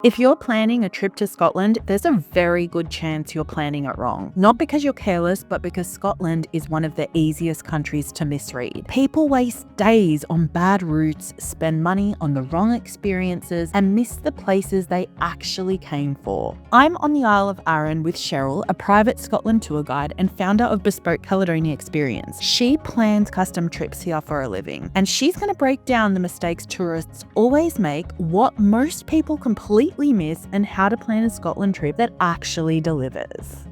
If you're planning a trip to Scotland, there's a very good chance you're planning it wrong. Not because you're careless, but because Scotland is one of the easiest countries to misread. People waste days on bad routes, spend money on the wrong experiences, and miss the places they actually came for. I'm on the Isle of Arran with Cheryl, a private Scotland tour guide and founder of Bespoke Caledonia Experience. She plans custom trips here for a living, and she's going to break down the mistakes tourists always make, what most people completely miss, and how to plan a Scotland trip that actually delivers.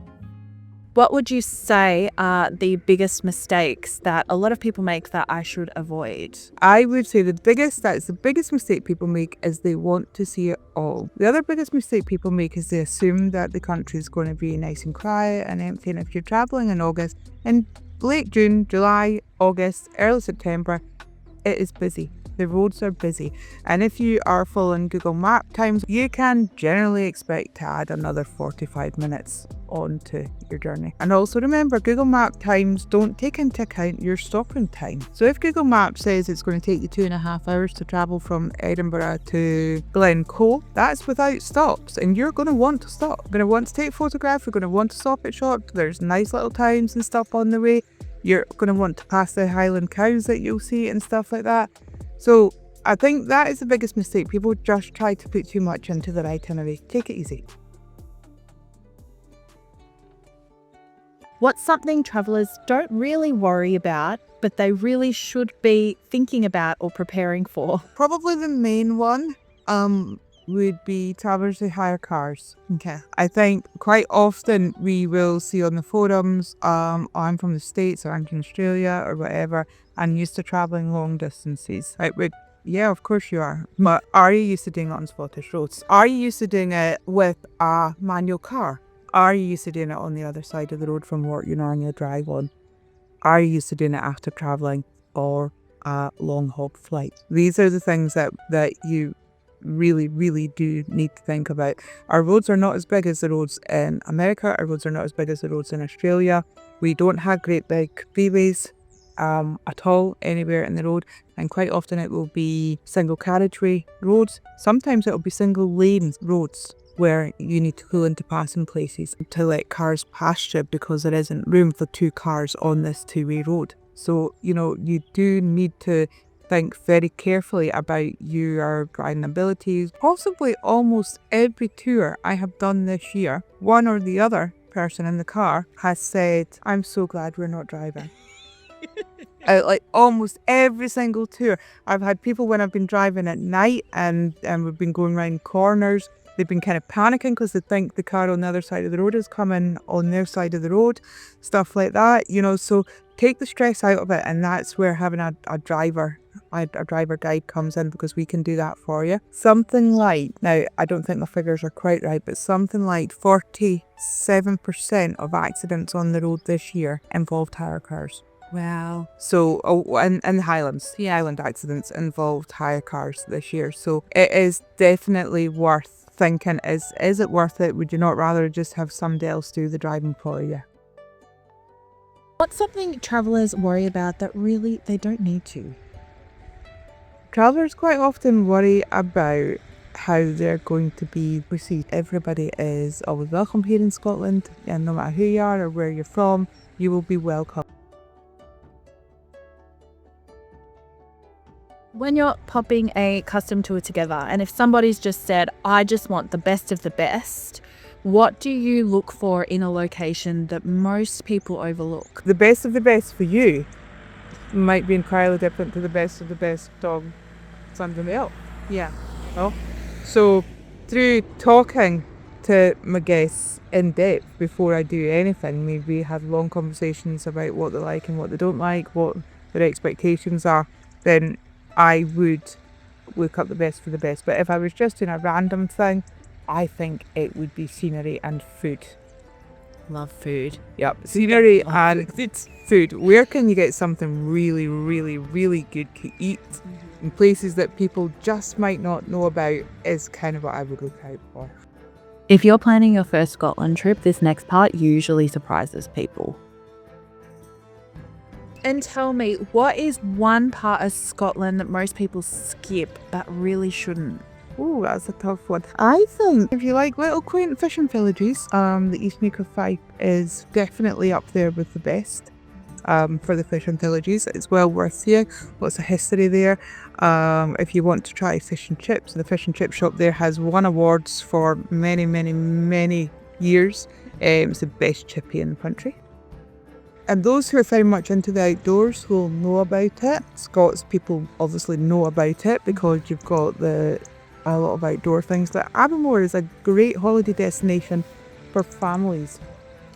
What would you say are the biggest mistakes that a lot of people make that I should avoid? I would say the biggest mistake people make is they want to see it all. The other biggest mistake people make is they assume that the country is going to be nice and quiet and empty. And if you're traveling in August, in late June, July, August, early September, it is busy. The roads are busy. And if you are following Google Map times, you can generally expect to add another 45 minutes onto your journey. And also remember, Google Map times don't take into account your stopping time. So if Google Maps says it's going to take you 2.5 hours to travel from Edinburgh to Glencoe, that's without stops. And you're going to want to stop. You're going to want to take photographs. You're going to want to stop at shops. There's nice little towns and stuff on the way. You're going to want to pass the Highland cows that you'll see and stuff like that. So I think that is the biggest mistake. People just try to put too much into their itinerary. Take it easy. What's something travellers don't really worry about, but they really should be thinking about or preparing for? Probably the main one would be travellers who hire cars. Okay. I think quite often we will see on the forums, I'm from the States or I'm from Australia or whatever, and used to travelling long distances. Yeah, of course you are. But are you used to doing it on Scottish roads? Are you used to doing it with a manual car? Are you used to doing it on the other side of the road from what you normally drive on? Are you used to doing it after travelling or a long haul flight? These are the things that you really do need to think about. Our roads are not as big as the roads in America. Our roads are not as big as the roads in Australia. We don't have great big freeways at all anywhere in the road, and quite often it will be single carriageway roads. Sometimes it will be single lane roads where you need to pull into passing places to let cars pass you because there isn't room for two cars on this two-way road. So, you do need to think very carefully about your driving abilities. Possibly almost every tour I have done this year, one or the other person in the car has said, "I'm so glad we're not driving." Like almost every single tour. I've had people when I've been driving at night and we've been going around corners, they've been kind of panicking because they think the car on the other side of the road is coming on their side of the road, stuff like that, so take the stress out of it. And that's where having a driver guide comes in, because we can do that for you. Something like, now I don't think the figures are quite right, but something like 47% of accidents on the road this year involved hire cars. Wow. So, in the Highlands, the island accidents involved hire cars this year. So it is definitely worth thinking, is it worth it? Would you not rather just have somebody else do the driving for you? What's something travellers worry about that really they don't need to? Travellers quite often worry about how they're going to be received. Everybody is always welcome here in Scotland, and no matter who you are or where you're from, you will be welcome. When you're popping a custom tour together, and if somebody's just said, I just want the best of the best, what do you look for in a location that most people overlook? The best of the best for you might be entirely different to the best of the best of somebody else. Yeah. Well, so through talking to my guests in depth before I do anything, maybe have long conversations about what they like and what they don't like, what their expectations are, then I would look up the best for the best. But if I was just doing a random thing, I think it would be scenery and food. Love food. Yep, scenery and food. Where can you get something really, really, really good to eat in places that people just might not know about is kind of what I would look out for. If you're planning your first Scotland trip, this next part usually surprises people. And tell me, what is one part of Scotland that most people skip but really shouldn't? Ooh, that's a tough one. I think if you like little quaint fishing villages, the East Meath of Fife is definitely up there with the best. For the fishing villages, it's well worth seeing. Lots of history there. If you want to try fish and chips, the fish and chip shop there has won awards for many, many, many years. It's the best chippy in the country. And those who are very much into the outdoors will know about it. Scots people obviously know about it because you've got a lot of outdoor things. But Abermore is a great holiday destination for families.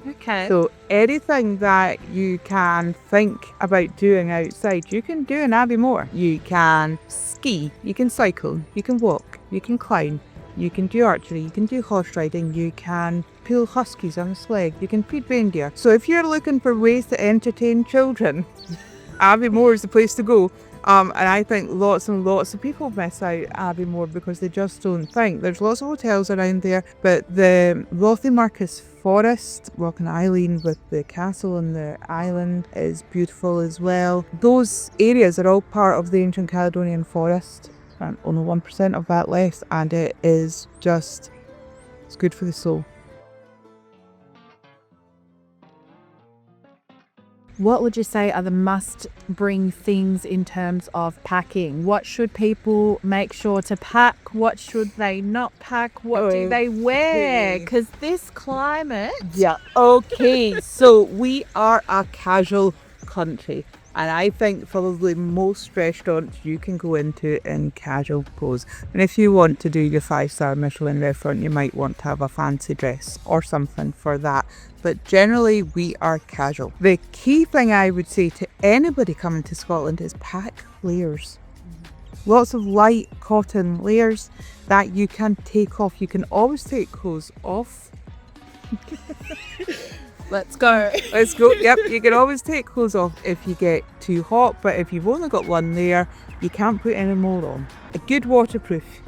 Okay. So anything that you can think about doing outside, you can do in Abermore. You can ski, you can cycle, you can walk, you can climb, you can do archery, you can do horse riding, you can pull huskies on a sled, you can feed reindeer. So if you're looking for ways to entertain children, Abermore is the place to go. And I think lots and lots of people miss out Abermore because they just don't think. There's lots of hotels around there, but the Rothy Marcus Forest, Walking Island with the castle and the island is beautiful as well. Those areas are all part of the ancient Caledonian forest, and only 1% of that left, and it is just, it's good for the soul. What would you say are the must-bring things in terms of packing? What should people make sure to pack? What should they not pack? What do they wear? Because this climate... Yeah, okay, so we are a casual country. And I think probably most restaurants you can go into in casual clothes. And if you want to do your 5-star Michelin restaurant, you might want to have a fancy dress or something for that. But generally, we are casual. The key thing I would say to anybody coming to Scotland is pack layers. Lots of light cotton layers that you can take off. You can always take clothes off. Let's go. Let's go. Yep, you can always take clothes off if you get too hot, but if you've only got one layer, you can't put any more on. A good waterproof.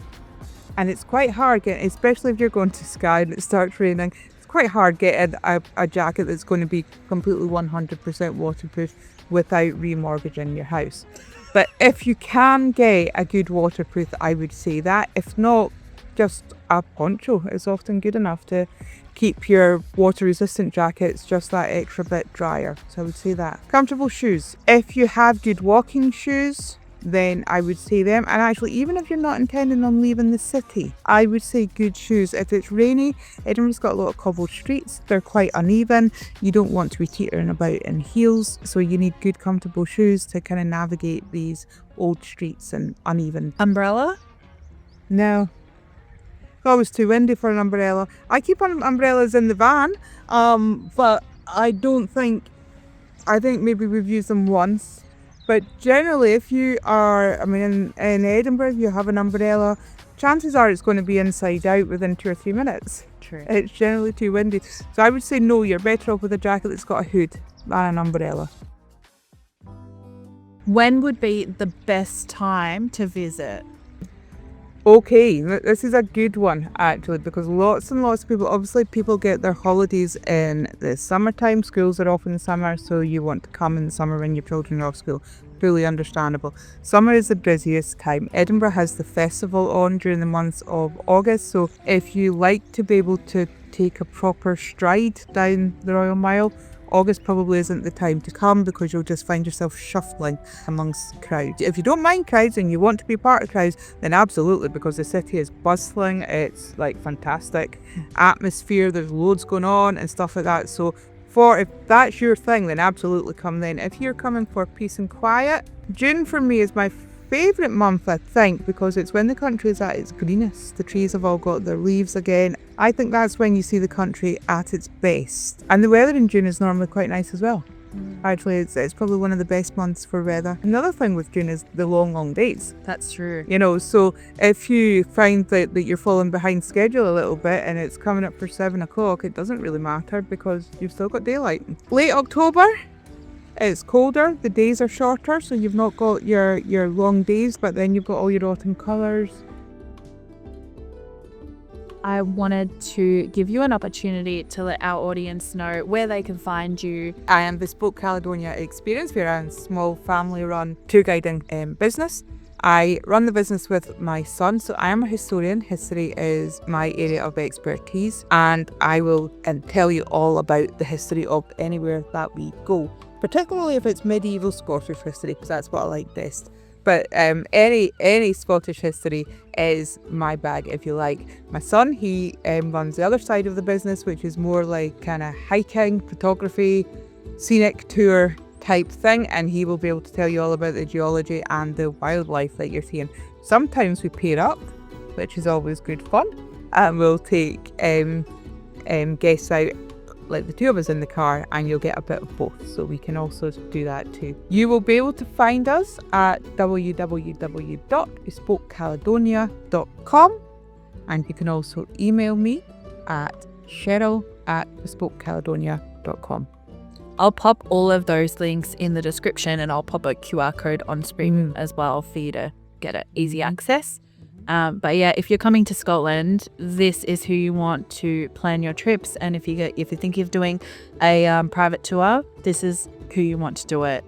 And it's quite hard getting, especially if you're going to Skye and it starts raining, it's quite hard getting a jacket that's going to be completely 100% waterproof without remortgaging your house. But if you can get a good waterproof, I would say that. If not, just a poncho is often good enough to keep your water resistant jackets just that extra bit drier. So I would say that. Comfortable shoes. If you have good walking shoes, then I would say them. And actually, even if you're not intending on leaving the city, I would say good shoes. If it's rainy, Edinburgh's got a lot of cobbled streets. They're quite uneven. You don't want to be teetering about in heels. So you need good comfortable shoes to kind of navigate these old streets and uneven. Umbrella? No. It's always too windy for an umbrella. I keep umbrellas in the van, but I think maybe we've used them once. But generally, if you are, in Edinburgh, if you have an umbrella, chances are it's going to be inside out within 2 or 3 minutes. True. It's generally too windy. So I would say no, you're better off with a jacket that's got a hood than an umbrella. When would be the best time to visit? Okay, this is a good one actually, because lots and lots of people get their holidays in the summertime. Schools are off in the summer, so you want to come in the summer when your children are off school. Fully understandable. Summer is the busiest time. Edinburgh has the festival on during the months of August, so if you like to be able to take a proper stride down the Royal Mile, August probably isn't the time to come because you'll just find yourself shuffling amongst crowds. If you don't mind crowds and you want to be part of crowds, then absolutely, because the city is bustling. It's like fantastic atmosphere. There's loads going on and stuff like that. So if that's your thing, then absolutely come then. If you're coming for peace and quiet, June for me is my favourite month, I think, because it's when the country is at its greenest. The trees have all got their leaves again. I think that's when you see the country at its best. And the weather in June is normally quite nice as well. Actually, it's probably one of the best months for weather. Another thing with June is the long days. That's true. So if you find that you're falling behind schedule a little bit and it's coming up for 7 o'clock, it doesn't really matter because you've still got daylight. Late October, it's colder, the days are shorter, so you've not got your long days, but then you've got all your autumn colours. I wanted to give you an opportunity to let our audience know where they can find you. I am Bespoke Caledonia Experience. We're a small family-run tour guiding business. I run the business with my son, so I am a historian. History is my area of expertise, and I will tell you all about the history of anywhere that we go, particularly if it's medieval Scottish history, because that's what I like best. But any Scottish history is my bag, if you like. My son, he runs the other side of the business, which is more like kind of hiking, photography, scenic tour type thing, and he will be able to tell you all about the geology and the wildlife that you're seeing. Sometimes we pair up, which is always good fun, and we'll take guests out, like the two of us in the car, and you'll get a bit of both, so we can also do that too. You will be able to find us at www.bespokecaledonia.com, and you can also email me at cheryl@bespokecaledonia.com. I'll pop all of those links in the description, and I'll pop a QR code on screen as well for you to get it easy access. But yeah, if you're coming to Scotland, this is who you want to plan your trips. And if you think of doing a private tour, this is who you want to do it.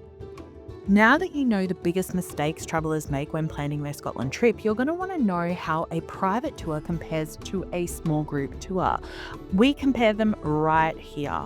Now that you know the biggest mistakes travellers make when planning their Scotland trip, you're going to want to know how a private tour compares to a small group tour. We compare them right here.